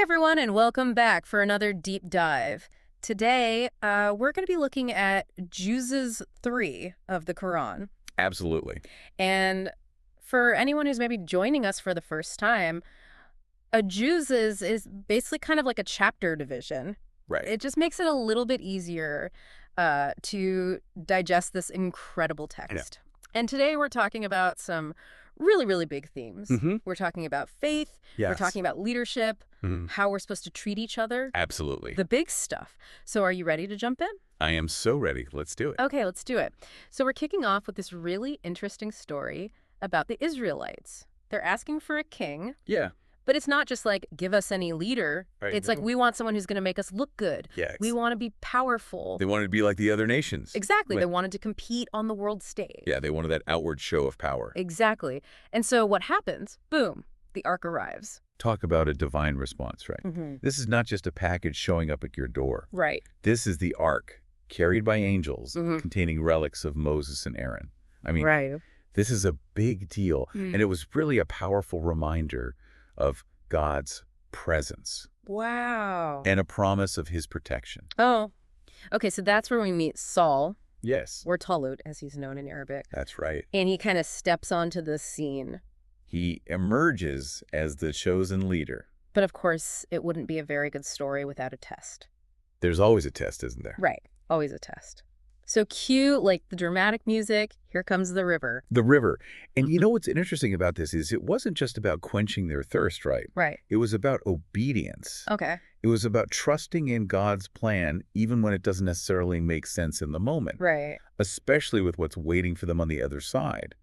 everyone, and welcome back for another deep dive. Today, we're going to be looking at Juzes 3 of the Quran. Absolutely. And for anyone who's maybe joining us for the first time, a juz is basically kind of like a chapter division. Right. It just makes it a little bit easier to digest this incredible text. And today we're talking about some really, really big themes. We're talking about faith. Yes. We're talking about leadership, how we're supposed to treat each other. Absolutely. The big stuff. So are you ready to jump in? I am so ready. Let's do it. Okay, let's do it. So we're kicking off with this really interesting story about the Israelites. They're asking for a king. Yeah. But it's not just like, give us any leader. Right. It's like, we want someone who's going to make us look good. Yeah. We want to be powerful. They wanted to be like the other nations. Exactly. They wanted to compete on the world stage. Yeah, they wanted that outward show of power. Exactly. And so what happens? Boom, the ark arrives. Talk about a divine response, right? This is not just a package showing up at your door. Right. This is the ark carried by angels containing relics of Moses and Aaron. I mean, Right. This is a big deal. And it was really a powerful reminder of God's presence. Wow. And a promise of his protection. Oh, okay. So that's where we meet Saul, Yes. or Talut, as he's known in Arabic. That's right. And he kind of steps onto the scene. He emerges as the chosen leader. But of course, it wouldn't be a very good story without a test. There's always a test, isn't there? Right. Always a test. So cue, like, the dramatic music. Here comes the river. The river. And you know what's interesting about this is it wasn't just about quenching their thirst, right? Right. It was about obedience. Okay. It was about trusting in God's plan even when it doesn't necessarily make sense in the moment. Right. Especially with what's waiting for them on the other side.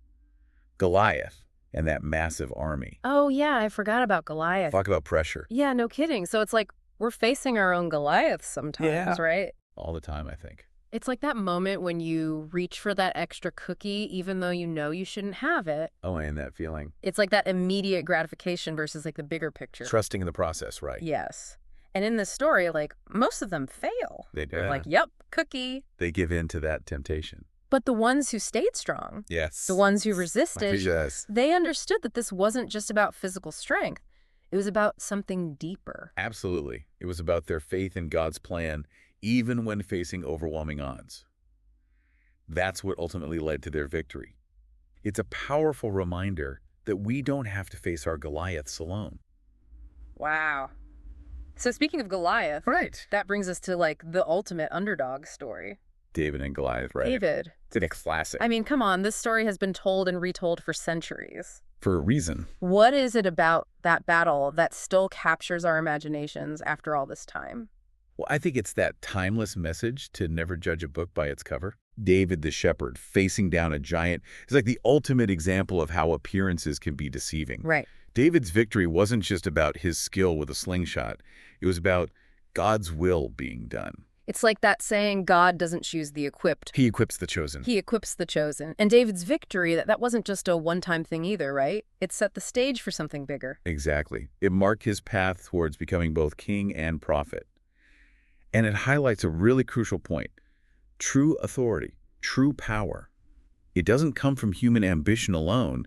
Goliath and that massive army. Oh, yeah. I forgot about Goliath. Talk about pressure. Yeah, no kidding. So it's like we're facing our own Goliaths sometimes, right? All the time, I think. It's like that moment when you reach for that extra cookie even though you know you shouldn't have it. Oh, and that feeling. It's like that immediate gratification versus like the bigger picture. Trusting in the process, right? Yes. And in this story, like, most of them fail. They do. They're like, yep, cookie. They give in to that temptation. But the ones who stayed strong, Yes. the ones who resisted, Yes. they understood that this wasn't just about physical strength. It was about something deeper. Absolutely. It was about their faith in God's plan, even when facing overwhelming odds. That's what ultimately led to their victory. It's a powerful reminder that we don't have to face our Goliaths alone. Wow. So speaking of Goliath, Right. that brings us to like the ultimate underdog story. David and Goliath, right? David. It's a classic. I mean, come on, this story has been told and retold for centuries. For a reason. What is it about that battle that still captures our imaginations after all this time? Well, I think it's that timeless message to never judge a book by its cover. David the shepherd facing down a giant is like the ultimate example of how appearances can be deceiving. Right. David's victory wasn't just about his skill with a slingshot. It was about God's will being done. It's like that saying, God doesn't choose the equipped. He equips the chosen. He equips the chosen. And David's victory, that wasn't just a one-time thing either, right? It set the stage for something bigger. Exactly. It marked his path towards becoming both king and prophet. And it highlights a really crucial point. True authority, true power. It doesn't come from human ambition alone.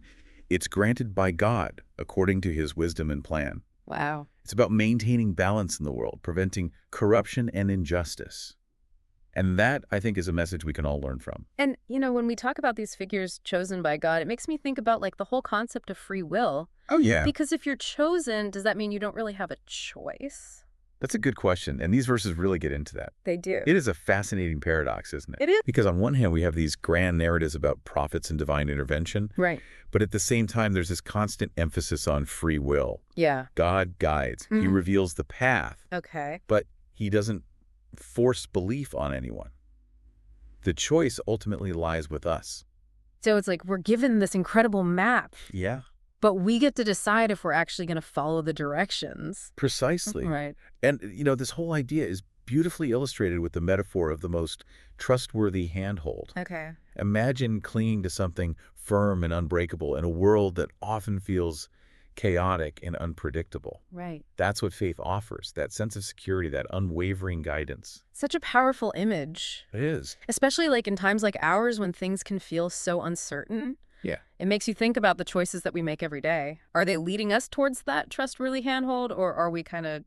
It's granted by God according to his wisdom and plan. Wow. It's about maintaining balance in the world, preventing corruption and injustice. And that, I think, is a message we can all learn from. And, you know, when we talk about these figures chosen by God, it makes me think about, like, the whole concept of free will. Oh, yeah. Because if you're chosen, does that mean you don't really have a choice? That's a good question, and these verses really get into that. They do. It is a fascinating paradox, isn't it? It is. Because on one hand, we have these grand narratives about prophets and divine intervention. Right. But at the same time, there's this constant emphasis on free will. Yeah. God guides. He reveals the path. Okay. But he doesn't force belief on anyone. The choice ultimately lies with us. So it's like we're given this incredible map. Yeah. But we get to decide if we're actually going to follow the directions. Precisely. Right. And, you know, this whole idea is beautifully illustrated with the metaphor of the most trustworthy handhold. Okay. Imagine clinging to something firm and unbreakable in a world that often feels chaotic and unpredictable. Right. That's what faith offers, that sense of security, that unwavering guidance. Such a powerful image. It is. Especially like in times like ours when things can feel so uncertain. Yeah. It makes you think about the choices that we make every day. Are they leading us towards that trustworthy handhold, or are we kind of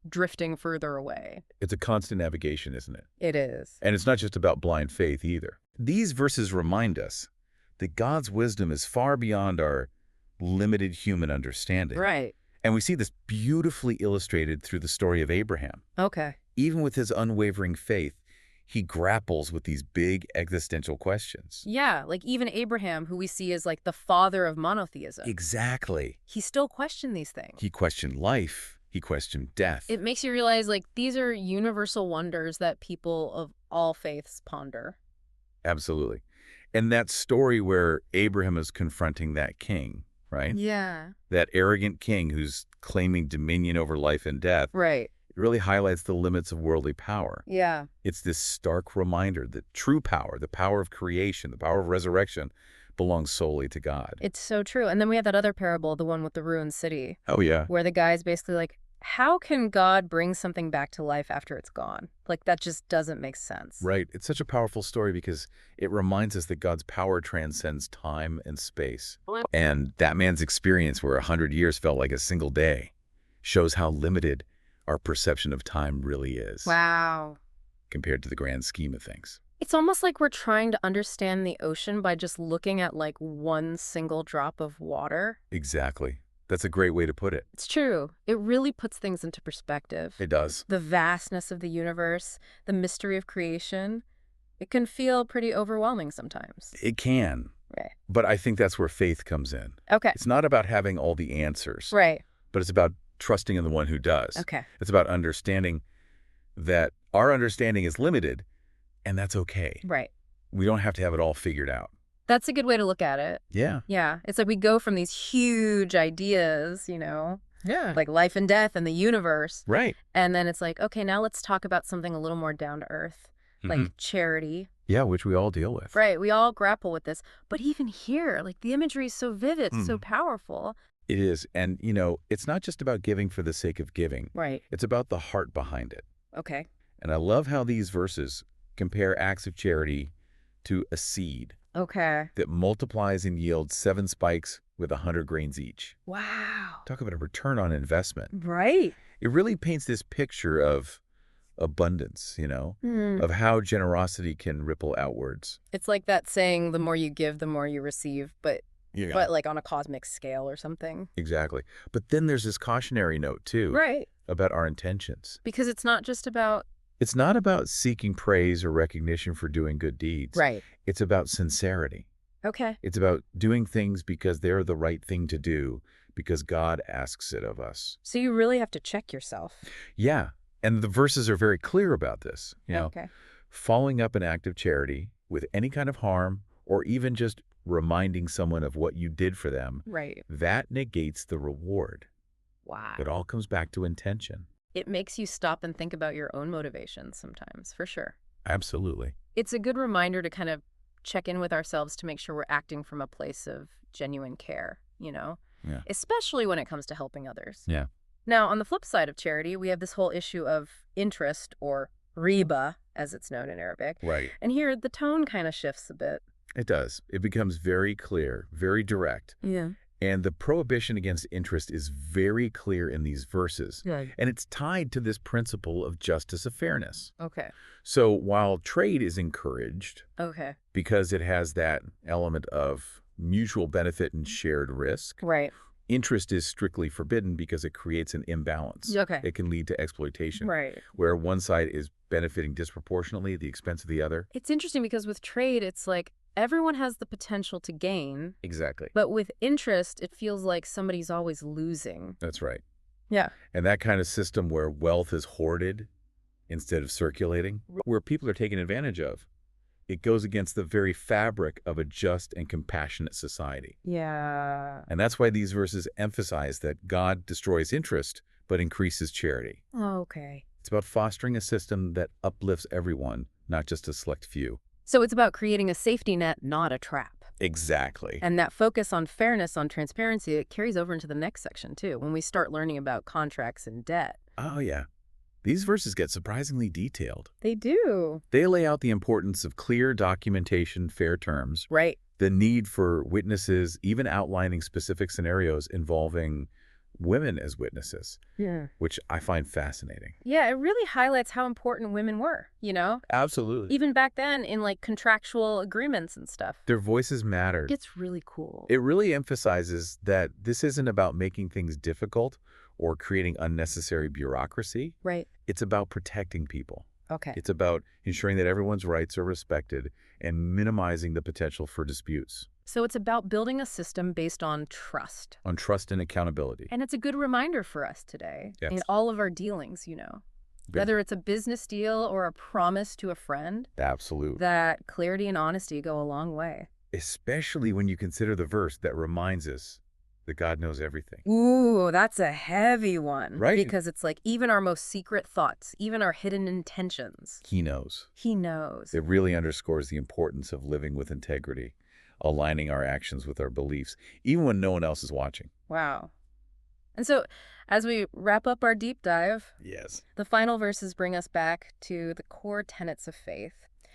drifting further away. It's a constant navigation, isn't it? It is. And it's not just about blind faith either. These verses remind us that God's wisdom is far beyond our limited human understanding. Right. And we see this beautifully illustrated through the story of Abraham. Okay. Even with his unwavering faith, he grapples with these big existential questions. Yeah, like even Abraham, who we see as like the father of monotheism. Exactly. He still questioned these things. He questioned life. He questioned death. It makes you realize like these are universal wonders that people of all faiths ponder. Absolutely. And that story where Abraham is confronting that king, right? Yeah. That arrogant king who's claiming dominion over life and death. Right. It really highlights the limits of worldly power. Yeah. It's this stark reminder that true power, the power of creation, the power of resurrection, belongs solely to God. It's so true. And then we have that other parable, the one with the ruined city, Oh, yeah. where the guy's basically like, how can God bring something back to life after it's gone? Like, that just doesn't make sense. Right. It's such a powerful story because it reminds us that God's power transcends time and space. And that man's experience where 100 years felt like a single day shows how limited our perception of time really is. Wow. Compared to the grand scheme of things. It's almost like we're trying to understand the ocean by just looking at like one single drop of water. Exactly. That's a great way to put it. It's true. It really puts things into perspective. It does. The vastness of the universe, the mystery of creation, it can feel pretty overwhelming sometimes. It can. Right. But I think that's where faith comes in. Okay. It's not about having all the answers. Right. But it's about trusting in the one who does. Okay. It's about understanding that our understanding is limited, and that's okay. Right. We don't have to have it all figured out. That's a good way to look at it. Yeah. Yeah. It's like we go from these huge ideas, Yeah. like life and death and the universe. Right. And then it's like, okay, now let's talk about something a little more down to earth, like charity. Yeah, which we all deal with. Right. We all grapple with this. But even here, like the imagery is so vivid, so powerful. It is. And, it's not just about giving for the sake of giving. Right. It's about the heart behind it. Okay. And I love how these verses compare acts of charity to a seed Okay. that multiplies and yields 7 spikes with 100 grains each. Wow. Talk about a return on investment. Right. It really paints this picture of abundance, of how generosity can ripple outwards. It's like that saying, the more you give, the more you receive, but Yeah. like on a cosmic scale or something. Exactly. But then there's this cautionary note, too, Right. about our intentions. Because it's not just about... It's not about seeking praise or recognition for doing good deeds. Right. It's about sincerity. Okay. It's about doing things because they're the right thing to do, because God asks it of us. So you really have to check yourself. Yeah. And the verses are very clear about this. Okay. Following up an act of charity with any kind of harm, or even just reminding someone of what you did for them, Right. that negates the reward. Wow. It all comes back to intention. It makes you stop and think about your own motivations sometimes, for sure. Absolutely. It's a good reminder to kind of check in with ourselves to make sure we're acting from a place of genuine care, Yeah. especially when it comes to helping others. Yeah. Now, on the flip side of charity, we have this whole issue of interest, or riba, as it's known in Arabic. Right. And here, the tone kind of shifts a bit. It does. It becomes very clear, very direct. Yeah. And the prohibition against interest is very clear in these verses. Good. And it's tied to this principle of justice of fairness. Okay. So while trade is encouraged Okay. because it has that element of mutual benefit and shared risk, Right. interest is strictly forbidden because it creates an imbalance. Okay. It can lead to exploitation, Right. where one side is benefiting disproportionately at the expense of the other. It's interesting because with trade, it's like everyone has the potential to gain, Exactly. but with interest, it feels like somebody's always losing. That's right. Yeah. And that kind of system where wealth is hoarded instead of circulating, where people are taken advantage of, it goes against the very fabric of a just and compassionate society. Yeah. And that's why these verses emphasize that God destroys interest but increases charity. Okay. It's about fostering a system that uplifts everyone, not just a select few. So it's about creating a safety net, not a trap. Exactly. And that focus on fairness, on transparency, it carries over into the next section, too, when we start learning about contracts and debt. Oh, yeah. These verses get surprisingly detailed. They do. They lay out the importance of clear documentation, fair terms, Right. the need for witnesses, even outlining specific scenarios involving women as witnesses, Yeah. which I find fascinating. Yeah, it really highlights how important women were, you know? Absolutely. Even back then in like contractual agreements and stuff. Their voices It mattered. gets really cool. It really emphasizes that this isn't about making things difficult or creating unnecessary bureaucracy. Right. It's about protecting people. Okay. It's about ensuring that everyone's rights are respected and minimizing the potential for disputes. So it's about building a system based on trust. On trust and accountability. And it's a good reminder for us today Yes. in all of our dealings, you know. Whether it's a business deal or a promise to a friend, Absolutely. that clarity and honesty go a long way. Especially when you consider the verse that reminds us that God knows everything. Ooh, that's a heavy one. Right. Because it's like even our most secret thoughts, even our hidden intentions. He knows. He knows. It really underscores the importance of living with integrity, aligning our actions with our beliefs, even when no one else is watching. Wow. And so, as we wrap up our deep dive, Yes. the final verses bring us back to the core tenets of faith.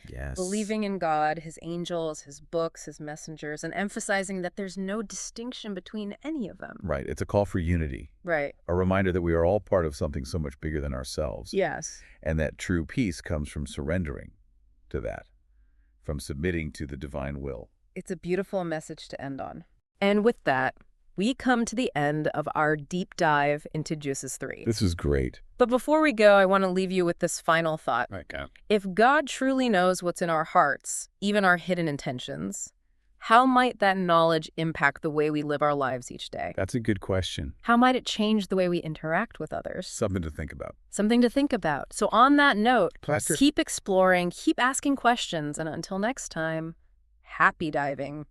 Yes. Believing in God, his angels, his books, his messengers, and emphasizing that there's no distinction between any of them. Right. It's a call for unity. Right. A reminder that we are all part of something so much bigger than ourselves. Yes. And that true peace comes from surrendering to that, from submitting to the divine will. It's a beautiful message to end on. And with that, we come to the end of our deep dive into Genesis 3. This is great. But before we go, I want to leave you with this final thought. Right, God. If God truly knows what's in our hearts, even our hidden intentions, how might that knowledge impact the way we live our lives each day? That's a good question. How might it change the way we interact with others? Something to think about. Something to think about. So on that note, Plaster. keep exploring, keep asking questions, and until next time, happy diving.